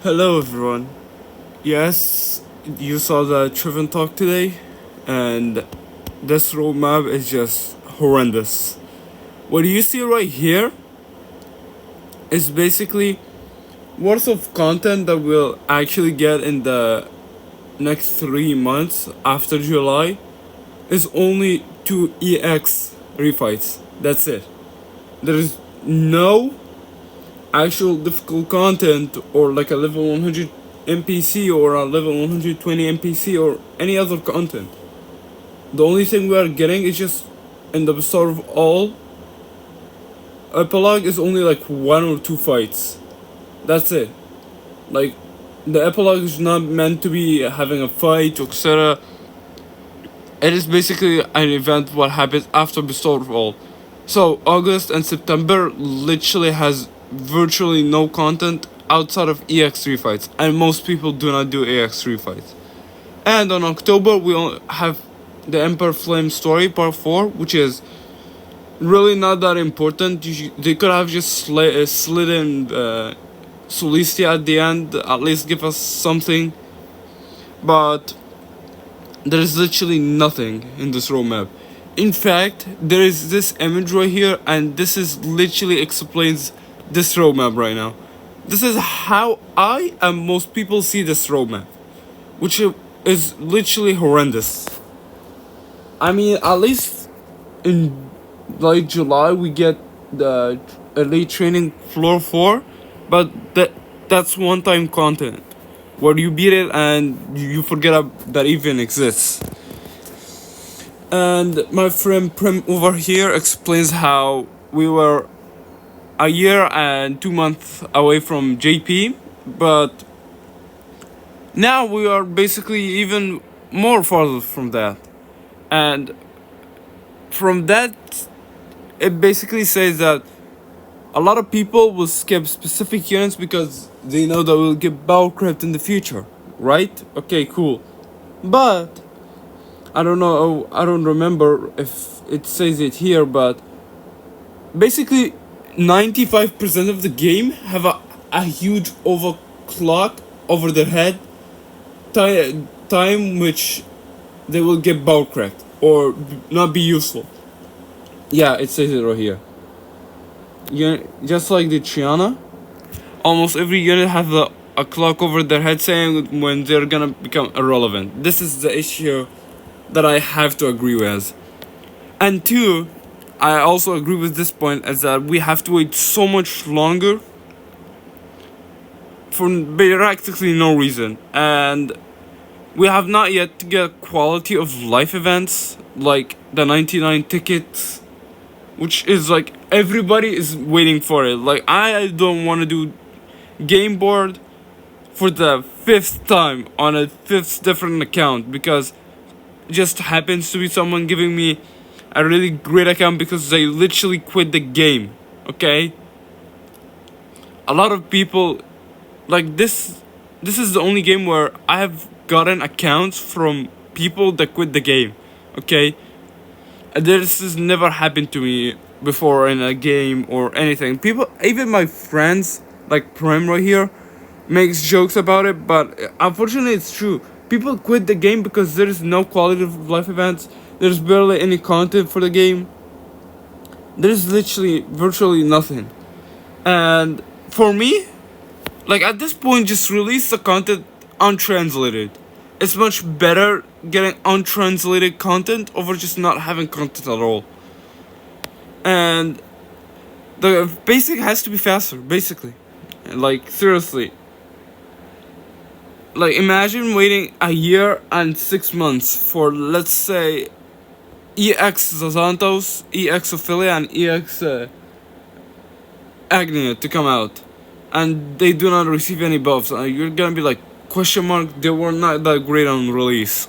Hello, everyone. Yes, you saw the Triven talk today, and this roadmap is just horrendous. What you see right here is basically worth of content that we'll actually get in the next 3 months after July is only 2 EX refights. That's it. There is no actual difficult content or like a level 100 NPC or a level 120 NPC or any other content. The only thing we are getting is just in the start of all epilogue is only like 1 or 2 fights. That's it. Like the epilogue is not meant to be having a fight, etc. It is basically an event what happens after the start of all. So August and September literally has virtually no content outside of EX3 fights, and most people do not do EX3 fights. And on October we have the Emperor Flame story part 4, which is really not that important. They could have just slid in Solistia at the end, at least give us something. But there is literally nothing in this roadmap. In fact, there is this image right here, and this is literally explains this roadmap right now. This is how I and most people see this roadmap, which is literally horrendous. I mean, at least in like July we get the elite training floor 4, but that's one-time content where you beat it and you forget that even exists. And my friend Prim over here explains how we were a year and 2 months away from JP, but now we are basically even more farther from that. And from that, it basically says that a lot of people will skip specific units because they know that we'll get battle crypt in the future, right? Okay, cool. But I don't know, I don't remember if it says it here, but basically 95% of the game have a huge overclock over their head time which they will get battle cracked or not be useful. Yeah, it says it right here. Just like the Triana, almost every unit has a clock over their head saying when they're gonna become irrelevant. This is the issue that I have to agree with. And two, I also agree with this point is that we have to wait so much longer for practically no reason. And we have not yet to get quality of life events like the 99 tickets, which is like everybody is waiting for it. Like I don't want to do game board for the 5th time on a 5th different account because it just happens to be someone giving me a really great account because they literally quit the game. Okay, a lot of people like this is the only game where I have gotten accounts from people that quit the game. Okay, this has never happened to me before in a game or anything. People, even my friends like Prime right here, makes jokes about it, but unfortunately it's true. People quit the game because there is no quality of life events. There's barely any content for the game. There's literally virtually nothing. And for me, like at this point, just release the content untranslated. It's much better getting untranslated content over just not having content at all. And the basic has to be faster, basically. Like seriously. Like imagine waiting a year and 6 months for, let's say, EX Zazantos, EX Ophelia, and EX Agnia to come out, and they do not receive any buffs. You're gonna be like, question mark, they were not that great on release,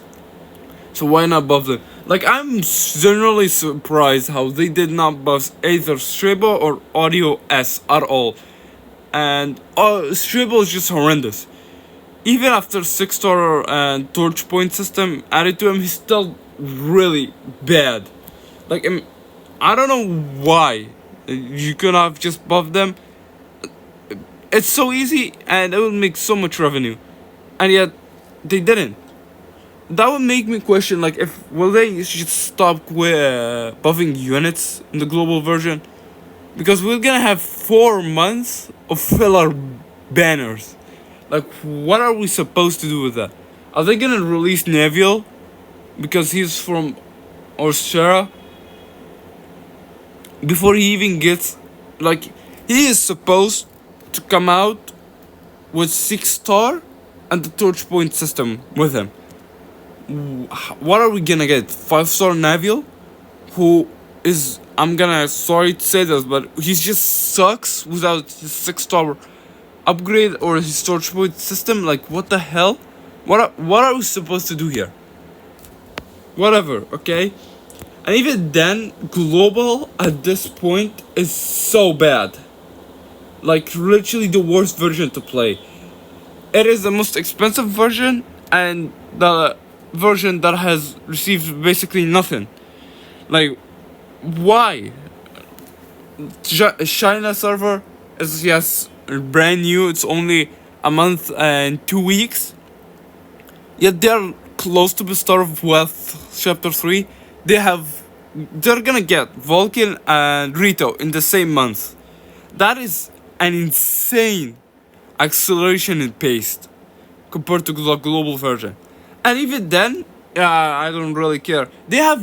so why not buff them? Like I'm generally surprised how they did not buff either Strabo or Audio S at all, and Strabo is just horrendous. Even after 6-star and torch point system added to him, he's still really bad. Like I don't know why you could have just buffed them. It's so easy and it will make so much revenue, and yet they didn't. That would make me question, like, if will they just stop buffing units in the global version, because we're gonna have 4 months of filler banners. Like, what are we supposed to do with that? Are they gonna release Neville because he's from Australia before he even gets, like, he is supposed to come out with 6-star and the torch point system with him. What are we gonna get? 5-star Neville, who is, I'm gonna sorry to say this, but he just sucks without his 6-star upgrade or his torch point system. Like, what the hell? What are we supposed to do here? Whatever, okay? And even then, global at this point is so bad. Like, literally the worst version to play. It is the most expensive version and the version that has received basically nothing. Like, why? China server is, yes, brand new. It's only a month and 2 weeks. Yet they're close to the start of Wealth Chapter 3. They're gonna get Vulcan and Rito in the same month. That is an insane acceleration in pace compared to the global version. And even then, I don't really care. They have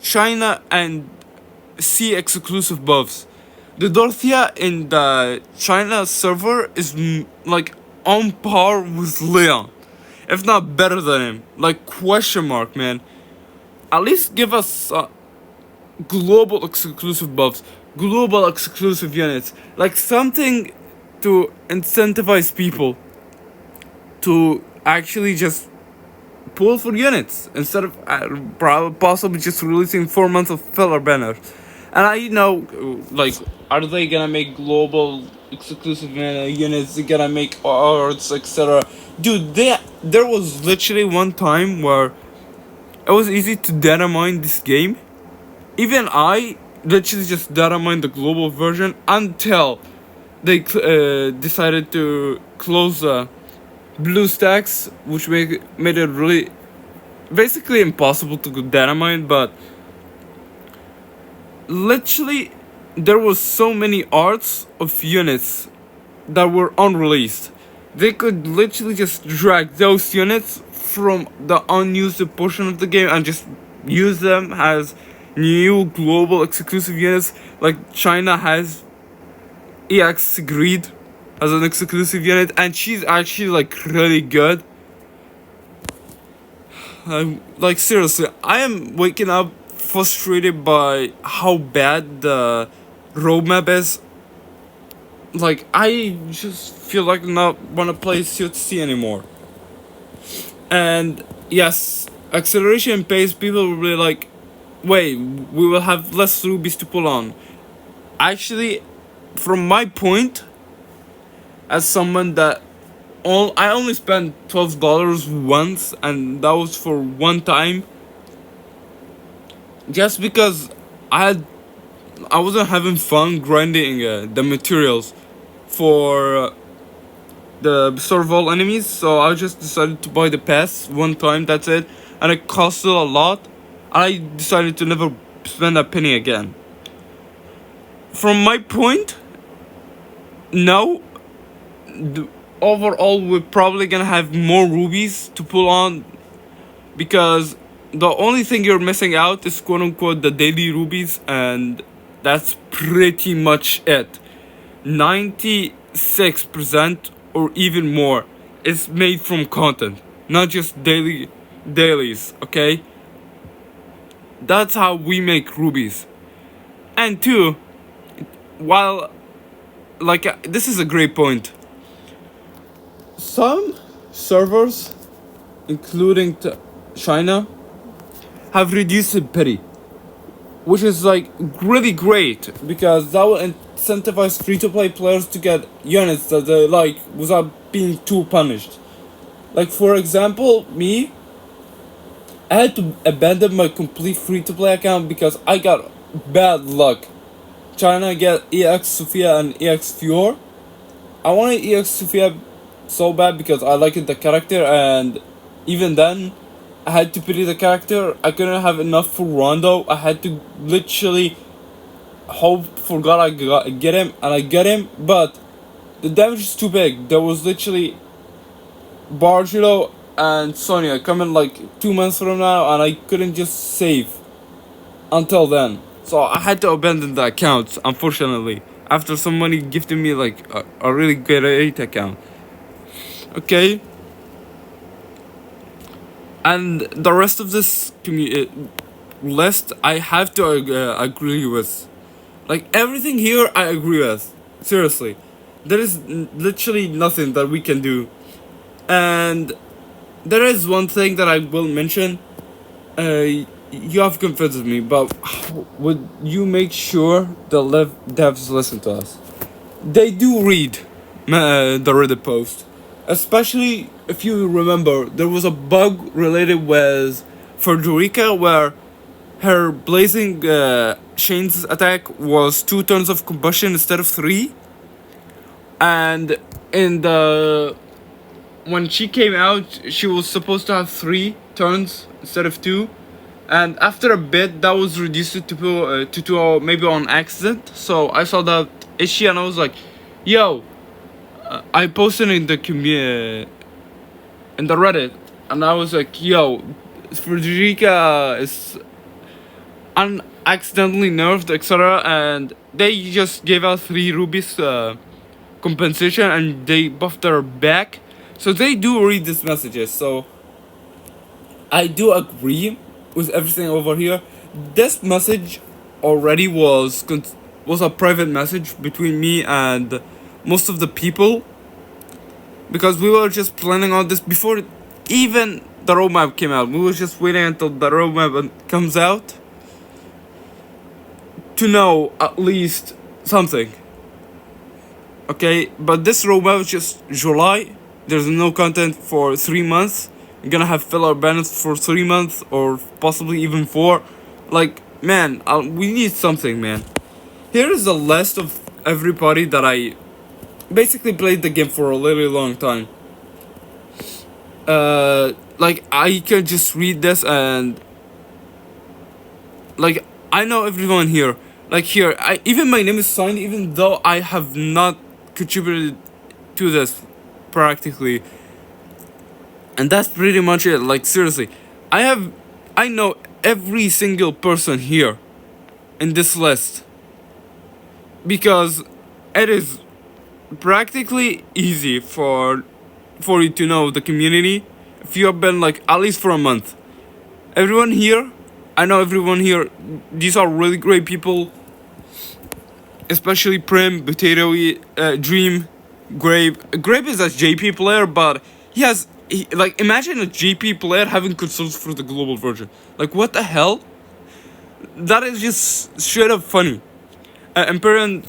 China and C exclusive buffs. The Dorothea in the China server is like on par with Leon, if not better than him. Like, question mark, man. At least give us global exclusive buffs, global exclusive units, like something to incentivize people to actually just pull for units instead of possibly just releasing 4 months of filler banners. And I know, like, are they gonna make global exclusive units? They gonna make arts, etc. Dude, there was literally one time where it was easy to data mine this game. Even I literally just data mined the global version until they decided to close BlueStacks, which made it really basically impossible to data mine. But literally, there was so many arts of units that were unreleased. They could literally just drag those units from the unused portion of the game and just use them as new global exclusive units. Like, China has EX Greed as an exclusive unit, and she's actually, like, really good. Like, seriously, I am waking up frustrated by how bad the roadmap is. Like, I just feel like not wanna play COTC anymore. And yes, acceleration pace, people will be like, wait, we will have less rubies to pull on. Actually, from my point, as someone that I only spent $12 once, and that was for one time, just because I wasn't having fun grinding the materials for the survival enemies, so I just decided to buy the pass one time, that's it, and it costed a lot, and I decided to never spend a penny again. From my point, now, overall, we're probably gonna have more rubies to pull on, because the only thing you're missing out is quote unquote the daily rubies, and that's pretty much it. 96% or even more is made from content, not just dailies, okay? That's how we make rubies. And two, while, like, this is a great point. Some servers, including China, have reduced the pity, which is, like, really great, because that will incentivize free-to-play players to get units that they like without being too punished. Like, for example, me, I had to abandon my complete free-to-play account because I got bad luck trying to get EX Sophia and EX Fior, I wanted EX Sufia so bad because I liked the character, and even then, I had to pity the character. I couldn't have enough for Rondo. I had to literally hope for God get him, and I get him, but the damage is too big. There was literally Bargilo and Sonya coming like 2 months from now, and I couldn't just save until then. So I had to abandon the account, unfortunately, after somebody gifted me like a really great account. Okay? And the rest of this list, I have to agree with. Like, everything here, I agree with. Seriously. There is literally nothing that we can do. And there is one thing that I will mention. You have convinced me, but would you make sure the devs listen to us? They do read the Reddit post. Especially if you remember, there was a bug related with Frederica where her blazing chains attack was 2 turns of combustion instead of 3. And in the when she came out, she was supposed to have 3 turns instead of 2. And after a bit, that was reduced to 2, maybe on accident. So I saw that issue and I was like, yo, I posted in the in the Reddit, and I was like, yo, Frederica is accidentally nerfed, etc. And they just gave out 3 rubies compensation, and they buffed her back. So they do read these messages. So I do agree with everything over here. This message already was a private message between me and most of the people, because we were just planning on this before even the roadmap came out. We were just waiting until the roadmap comes out to know at least something. Okay, but this roadmap is just July. There's no content for 3 months. You're gonna have filler banners for 3 months or possibly even 4. Like, man, we need something, man. Here is a list of everybody that I basically played the game for a really long time. Like, I can just read this and like, I know everyone here. Like, here, even my name is signed, even though I have not contributed to this practically. And that's pretty much it. Like, seriously, I know every single person here in this list, because it is practically easy for you to know the community if you have been like at least for a month. Everyone here, I know everyone here. These are really great people, especially Prim, Potato, Dream, Grape. Grape is a JP player, but like, imagine a JP player having consoles for the global version. Like, what the hell? That is just straight up funny. Empyrean,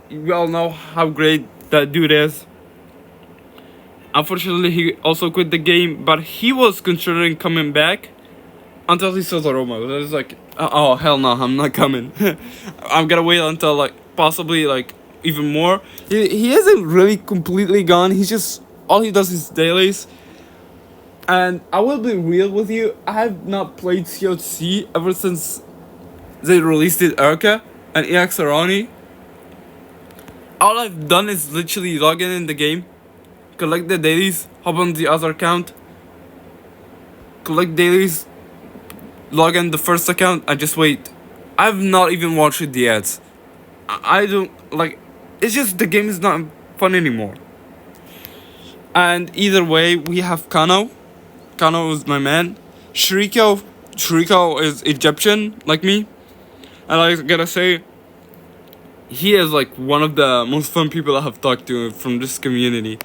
we all know how great that dude is. Unfortunately, he also quit the game, but he was considering coming back until he saw the Roma. It was like, oh hell no, I'm not coming. I'm gonna wait until like possibly like even more. He isn't really completely gone. He's just, all he does is dailies. And I will be real with you, I have not played COC ever since they released it, Erica and EX Arani. All I've done is literally log in the game, collect the dailies, hop on the other account, collect dailies, log in the first account, and just wait. I've not even watched the ads. I don't like. It's just the game is not fun anymore. And either way, we have Kano. Kano is my man. Shiriko is Egyptian like me, and I gotta say, he is like one of the most fun people I have talked to from this community.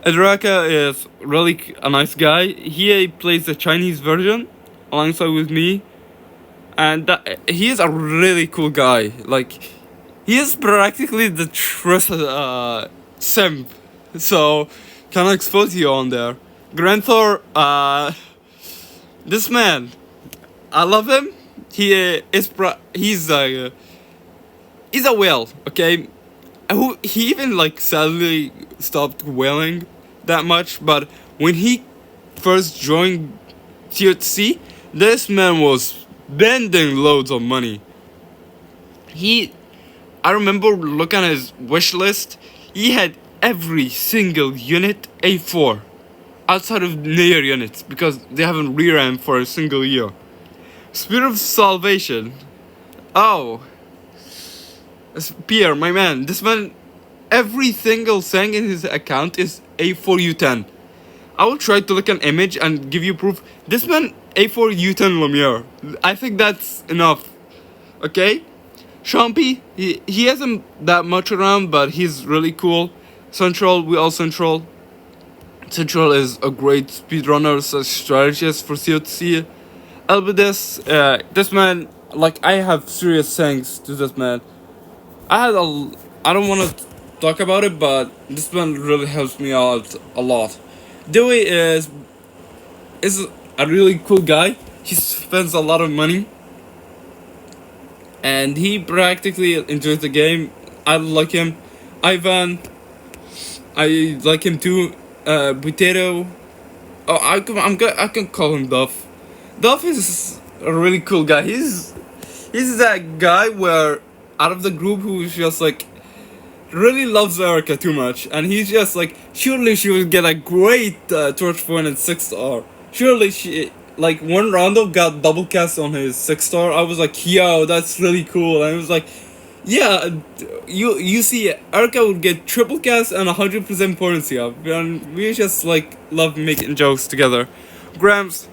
Edraka is really a nice guy. He plays the Chinese version alongside with me, and he is a really cool guy. Like, he is practically the trust simp. So, can I expose you on there? Granthor, this man, I love him. He's a whale, okay? who he even like sadly stopped whaling that much, but when he first joined THC, this man was spending loads of money. I remember looking at his wish list. He had every single unit A4 outside of near units because they haven't reran for a single year. Spirit of Salvation. Oh, Pierre, my man. This man, every single thing in his account is A4U10. I will try to look an image and give you proof. This man, A4U10 Lumiere. I think that's enough. Okay? Champy, he hasn't that much around, but he's really cool. Central, we all Central. Central is a great speedrunner, strategist for COC. Elbidis, this man, like, I have serious thanks to this man. I don't want to talk about it, but this man really helps me out a lot. Dewey is a really cool guy. He spends a lot of money, and he practically enjoys the game. I like him. Ivan, I like him too. Potato. Oh, I can call him Duff. Duff is a really cool guy. He's that guy where out of the group who's just like really loves Erica too much, and he's just like, surely she will get a great torch point and 6-star. Surely she, like, one Rondo got double cast on his 6-star. I was like, yo, that's really cool. And I was like, yeah, you see, Erica would get triple cast and 100% potency up, and we just like love making jokes together. Grams,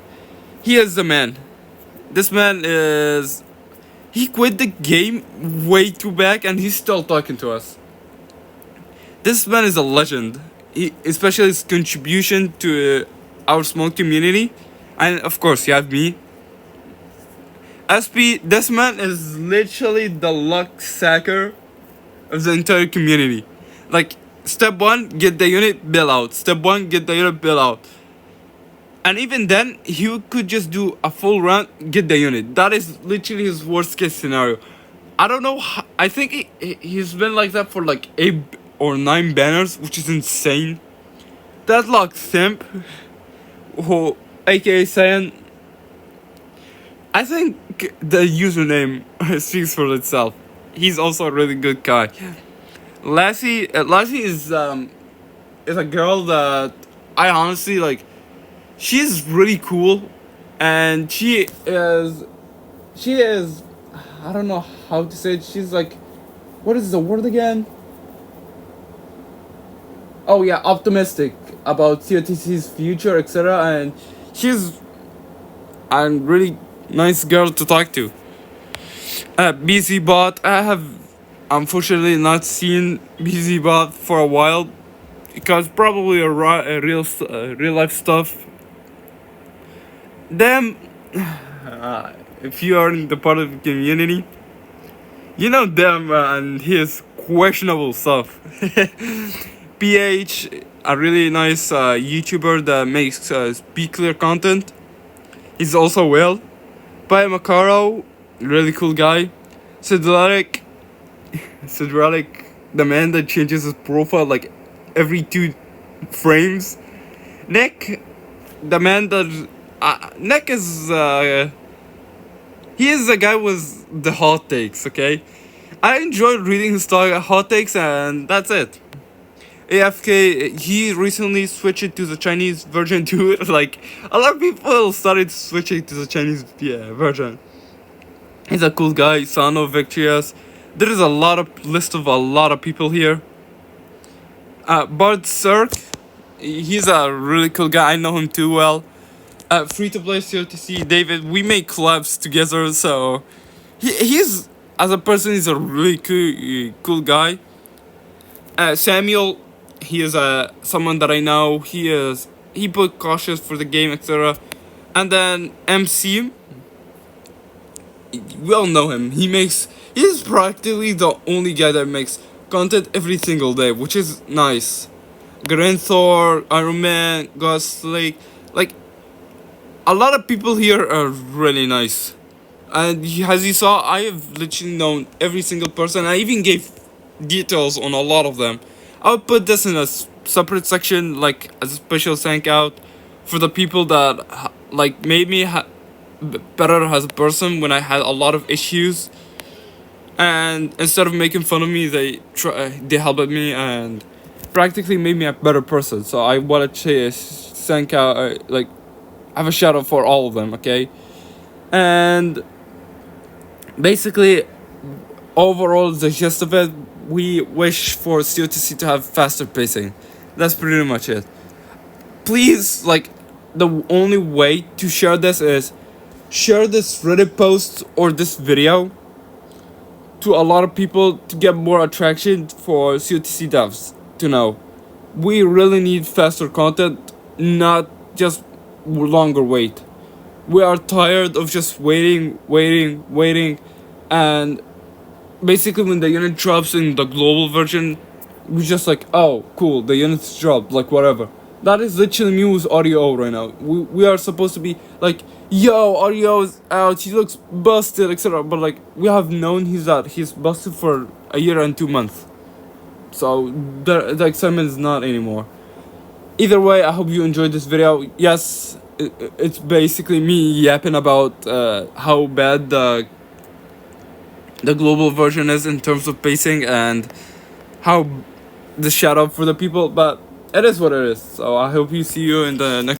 he is the man. This man is, he quit the game way too back, and he's still talking to us. This man is a legend, especially his contribution to our small community. And of course, you have me. SP, this man is literally the luck sacker of the entire community. Like, step 1, get the unit, bill out. Step 1, get the unit, bill out. And even then, he could just do a full run, get the unit. That is literally his worst case scenario. I don't know, I think he's been like that for like 8 or 9 banners, which is insane. Deadlock Simp, who, aka Saiyan, I think the username speaks for itself. He's also a really good guy. Lassie is a girl that I honestly like. She's really cool, and she is I don't know how to say it. She's like, what is the word again? Oh yeah, optimistic about COTC's future, etc. And she's a really nice girl to talk to. BZ Bot, I have unfortunately not seen BZ Bot for a while because probably a real life stuff. Them, if you are in the part of the community, you know them and his questionable stuff. PH, a really nice YouTuber that makes speak clear content. He's also well. Pai Macaro, really cool guy. Sidralik, the man that changes his profile like every 2 frames. Nick, the man that Nick is he is the guy with the hot takes. Okay, I enjoyed reading his hot takes, and that's it. AFK, he recently switched to the Chinese version too. Like, a lot of people started switching to the Chinese version. He's a cool guy. Sano, Victorious. There is a list of a lot of people here. Bart Cirque, he's a really cool guy. I know him too well. Free to play COTC, David, we make collabs together, so he's, as a person, he's a really cool guy. Samuel, he is someone that I know. He put cautious for the game, etc. And then MC, we all know him. He's practically the only guy that makes content every single day, which is nice. Thor, Iron Man, Ghost Lake, like, a lot of people here are really nice. And as you saw, I have literally known every single person. I even gave details on a lot of them. I'll put this in a separate section, like as a special thank out for the people that like made me better as a person when I had a lot of issues, and instead of making fun of me, they helped me and practically made me a better person. So I want to thank out, like, have a shout out for all of them, okay? And basically, overall, the gist of it, we wish for COTC to have faster pacing. That's pretty much it. Please, like, the only way to share this is share this Reddit post or this video to a lot of people to get more attraction for COTC devs to know. We really need faster content, not just longer wait. We are tired of just waiting, and basically when the unit drops in the global version, we just like, oh, cool, the unit's dropped, like whatever. That is literally me with audio right now. We are supposed to be like, yo, audio is out, he looks busted, etc. But like, we have known he's busted for a year and 2 months. So the excitement is not anymore. Either way, I hope you enjoyed this video. Yes, it's basically me yapping about how bad the global version is in terms of pacing and how the shout out for the people, but it is what it is. So I hope you see you in the next